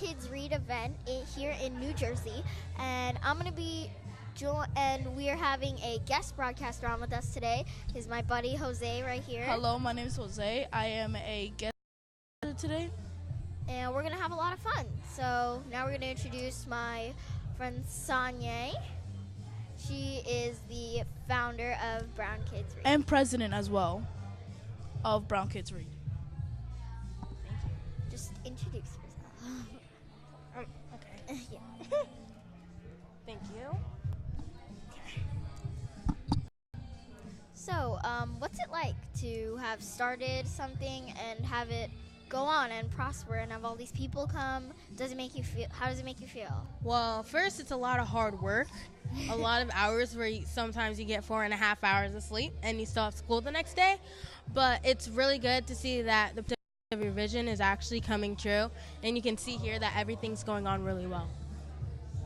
Kids Read event here in New Jersey, and I'm gonna be and we are having a guest broadcaster on with us today. Is my buddy Jose right here. Hello, my name is Jose. I am a guest today. And we're gonna have a lot of fun. So now we're gonna introduce my friend Sonia. She is the founder of Brown Kids Read. And president as well of Brown Kids Read. Just introduce yourself. Okay. Yeah. Thank you. So, what's it like to have started something and have it go on and prosper and have all these people come? Does it make you feel? How does it make you feel? Well, first, it's a lot of hard work, a lot of hours where sometimes you get 4.5 hours of sleep and you still have school the next day. But it's really good to see that the potential of your vision is actually coming true, and you can see here that everything's going on really well.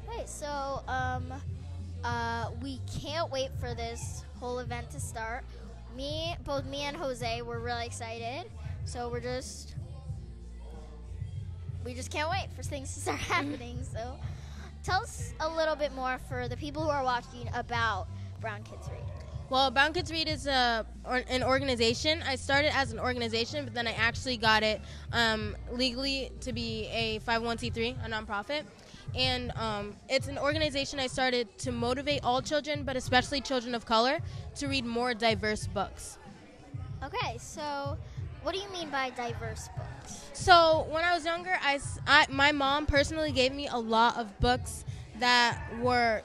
Okay, so we can't wait for this whole event to start. Both me and Jose, we're really excited. So we just can't wait for things to start happening. So tell us a little bit more for the people who are watching about Brown Kids Read. Well, Brown Kids Read is an organization. I started as an organization, but then I actually got it legally to be a 501c3, a nonprofit. And it's an organization I started to motivate all children, but especially children of color, to read more diverse books. Okay, so what do you mean by diverse books? So when I was younger, my mom personally gave me a lot of books that were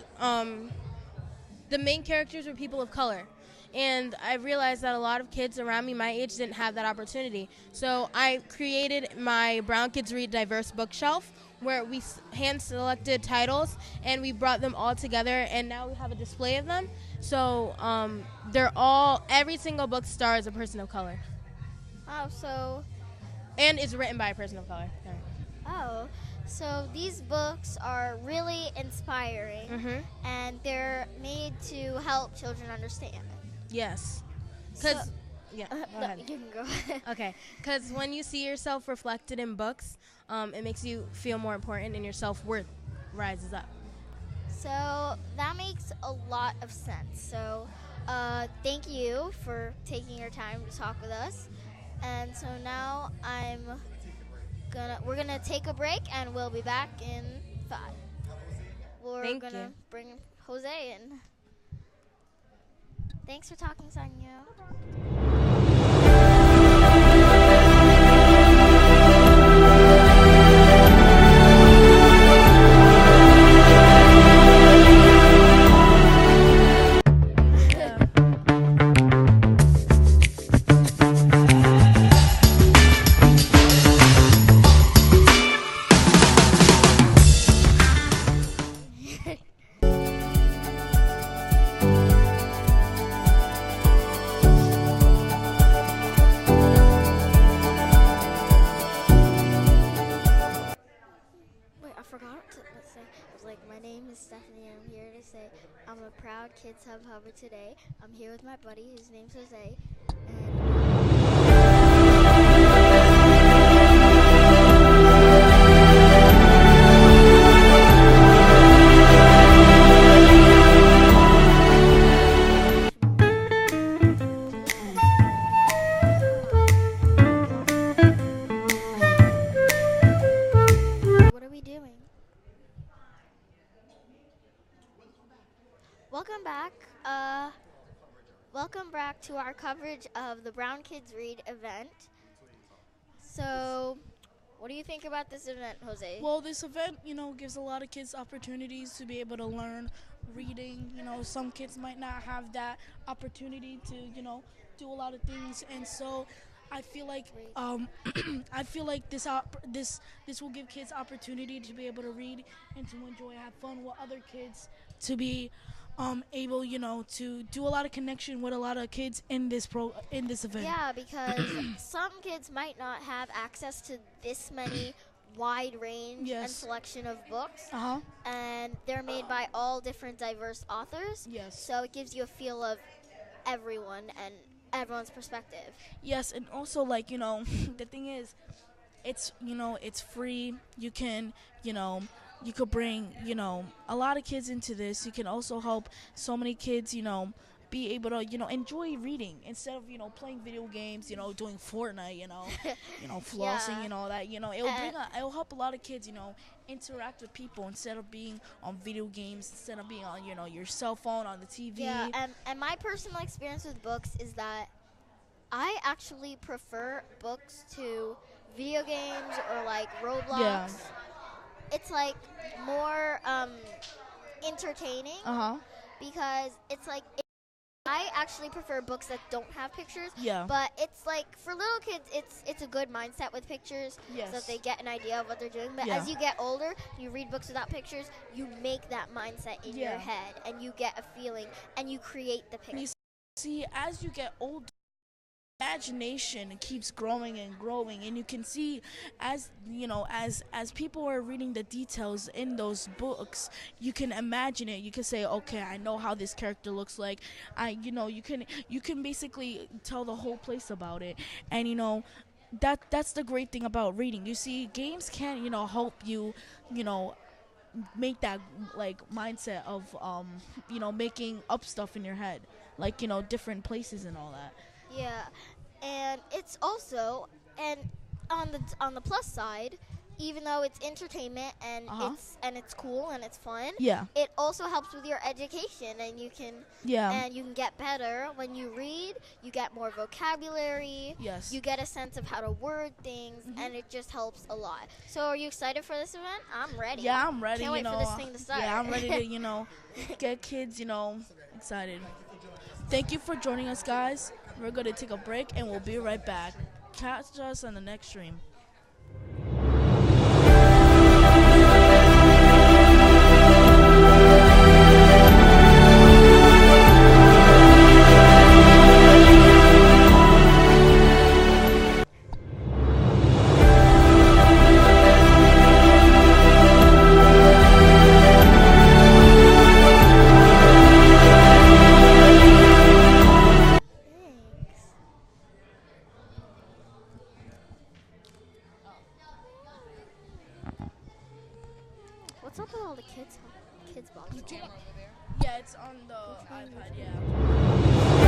the main characters were people of color. And I realized that a lot of kids around me my age didn't have that opportunity. So I created my Brown Kids Read diverse bookshelf, where we hand-selected titles and we brought them all together, and now we have a display of them. So every single book stars a person of color. Oh, so... And is written by a person of color. Oh, so these books are really inspiring, and they're made to help children understand it. Yes. So, go no, ahead. you can go ahead. Okay, because when you see yourself reflected in books, it makes you feel more important, and your self-worth rises up. So that makes a lot of sense. So thank you for taking your time to talk with us. And so now we're gonna take a break, and we'll be back in 5. We're gonna bring Jose in. Thanks for talking, Sonia. I'm a proud Kids Hub Hubber today. I'm here with my buddy, his name's Jose. What are we doing? Welcome back to our coverage of the Brown Kids Read event. So, what do you think about this event, Jose? Well, this event, gives a lot of kids opportunities to be able to learn reading. Some kids might not have that opportunity to, do a lot of things, and so I feel like this will give kids opportunity to be able to read and to enjoy, have fun with other kids, to be able, to do a lot of connection with a lot of kids in this event. Yeah, because some kids might not have access to this many wide range and selection of books. And they're made by all different diverse authors. Yes. So it gives you a feel of everyone and everyone's perspective. Yes, and also, the thing is, it's it's free. You can you could bring a lot of kids into this. You can also help so many kids be able to enjoy reading instead of playing video games, doing Fortnite, flossing Yeah. and all that. It'll help a lot of kids interact with people instead of being on video games, instead of being on your cell phone, on the TV. Yeah, and my personal experience with books is that I actually prefer books to video games or like Roblox. Yeah. It's like more entertaining because it's like I actually prefer books that don't have pictures. Yeah. But it's like for little kids, it's a good mindset with pictures, Yes. so that they get an idea of what they're doing. But Yeah. as you get older, you read books without pictures, you make that mindset in your Yeah. head, and you get a feeling, and you create the picture. See, as you get older, imagination keeps growing and growing, and you can see as as people are reading the details in those books, you can imagine it. You can say, okay, I know how this character looks like. You can basically tell the whole place about it. And that's the great thing about reading. You see, games can help you make that like mindset of making up stuff in your head, like different places and all that. Yeah, and it's also, and on the plus side, even though it's entertainment and it's cool and it's fun, Yeah. it also helps with your education, and you can Yeah. and you can get better when you read. You get more vocabulary. Yes. You get a sense of how to word things, and it just helps a lot. So, are you excited for this event? I'm ready. Yeah, I'm ready. Can't wait for this thing to start. Yeah, I'm ready to get kids excited. Thank you for joining us, guys. We're going to take a break, and we'll be right back. Catch us on the next stream. Thanks. What's up with all the kids boxes? Yeah, it's on the iPad, yeah.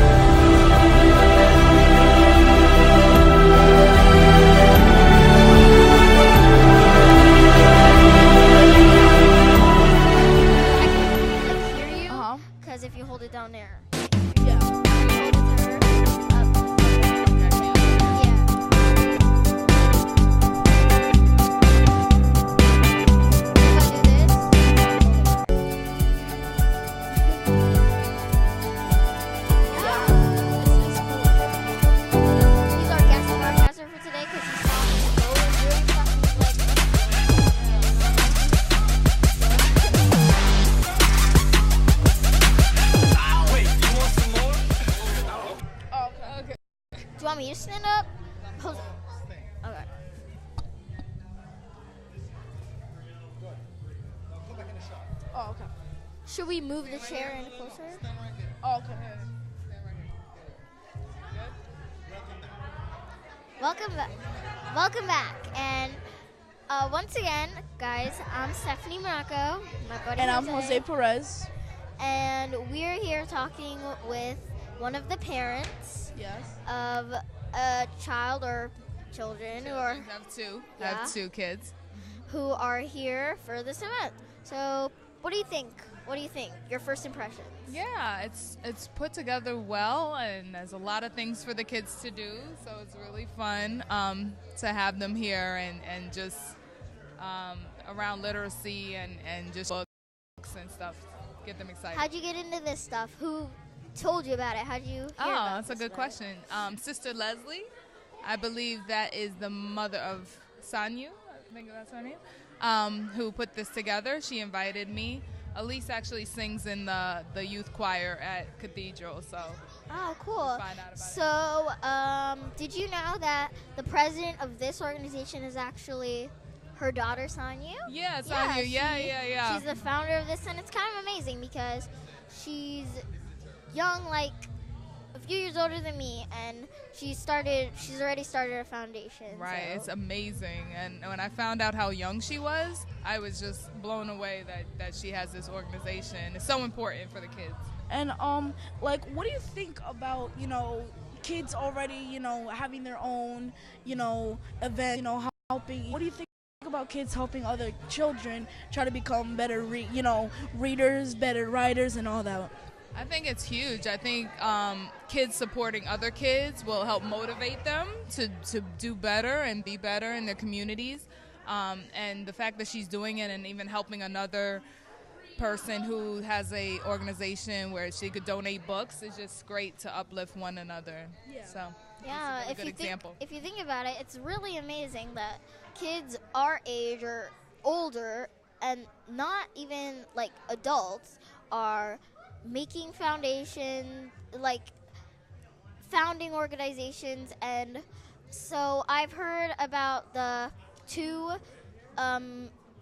I can hear you Uh-huh. because if you hold it down there. Yeah. Hold it to her, up. Yeah. If I do this, he's our guest podcaster for today because he saw me go and doing stuff. Do you want me to stand up? Hold it. Okay. Oh, okay. Should we move the chair in closer? Oh, okay. Welcome back. And once again, guys, I'm Stephanie Monaco, my buddy And I'm Jose Perez. And we're here talking with one of the parents Yes. of a child or children who are I have two. I Yeah. have two kids. who are here for this event. So, what do you think? What do you think? Your first impressions? Yeah, it's put together well, and there's a lot of things for the kids to do. So it's really fun to have them here and just around literacy and just books and stuff. Get them excited. How'd you get into this stuff? Who told you about it? How'd you hear about That's a this good stuff? question. Sister Leslie, I believe that is the mother of Sanyu, I think that's her name, who put this together. She invited me. Elise actually sings in the youth choir at Cathedral, so Oh, cool. find out about it. So, did you know that the president of this organization is actually her daughter, Sanyu? Yeah, Sanyu, yeah. She's the founder of this, and it's kind of amazing because she's young, like a few years older than me, and she's already started a foundation. Right, so. it's amazing. And when I found out how young she was, I was just blown away that she has this organization. It's so important for the kids. And like, what do you think about, you know, kids already, you know, having their own, you know, event, you know, helping? What do you think about kids helping other children try to become better, readers, better writers, and all that? I think it's huge. I think kids supporting other kids will help motivate them to do better and be better in their communities. And the fact that she's doing it and even helping another person who has a organization where she could donate books is just great to uplift one another. Yeah. So Yeah, it's a really good example. If you think about it, it's really amazing that kids our age or older and not even like adults are making founding organizations. And so I've heard about the two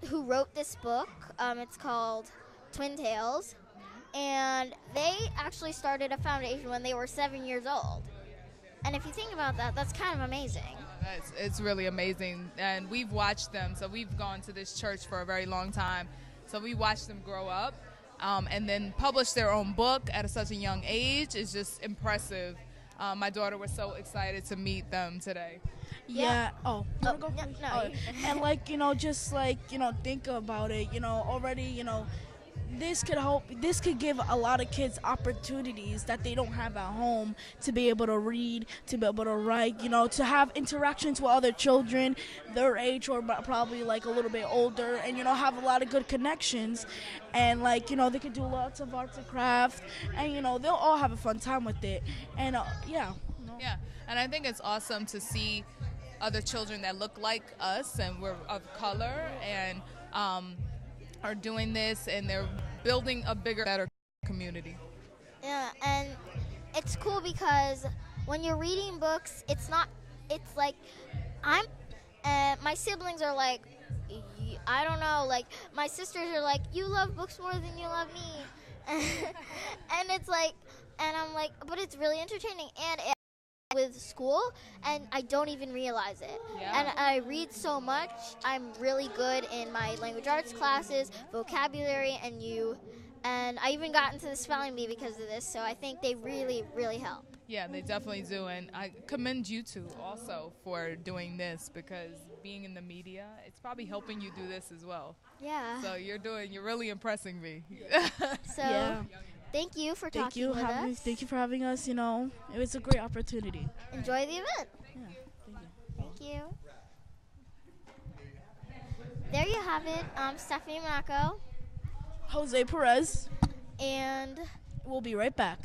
who wrote this book. It's called Twin Tales, and they actually started a foundation when they were 7 years old. And if you think about that, that's kind of amazing. It's really amazing, and we've watched them. So we've gone to this church for a very long time. So we watched them grow up, and then publish their own book at such a young age is just impressive. My daughter was so excited to meet them today. Yeah. Oh, you wanna go no, first? no. Oh, and like, you know, just like, you know, think about it, you know, already, you know, this could give a lot of kids opportunities that they don't have at home to be able to read, to be able to write, you know, to have interactions with other children their age or probably like a little bit older, and, you know, have a lot of good connections. And like, you know, they could do lots of arts and craft, and, you know, they'll all have a fun time with it. And yeah. You know. Yeah, and I think it's awesome to see other children that look like us and we're of color and are doing this, and they're building a bigger, better community. Yeah, and it's cool because when you're reading books, it's like my siblings are like, I don't know, like my sisters are like, you love books more than you love me. And it's like, and I'm like, but it's really entertaining, and with school, and I don't even realize it. Yeah. And I read so much. I'm really good in my language arts classes, vocabulary, and I even got into the spelling bee because of this, so I think they really, really help. Yeah, they definitely do, and I commend you two also for doing this, because being in the media, it's probably helping you do this as well. Yeah. So you're really impressing me. So Yeah. thank you for talking with us. Thank you for having us, you know. It was a great opportunity. Enjoy the event. Yeah, thank you. Thank you. There you have it. Stephanie Monaco, Jose Perez. and We'll be right back.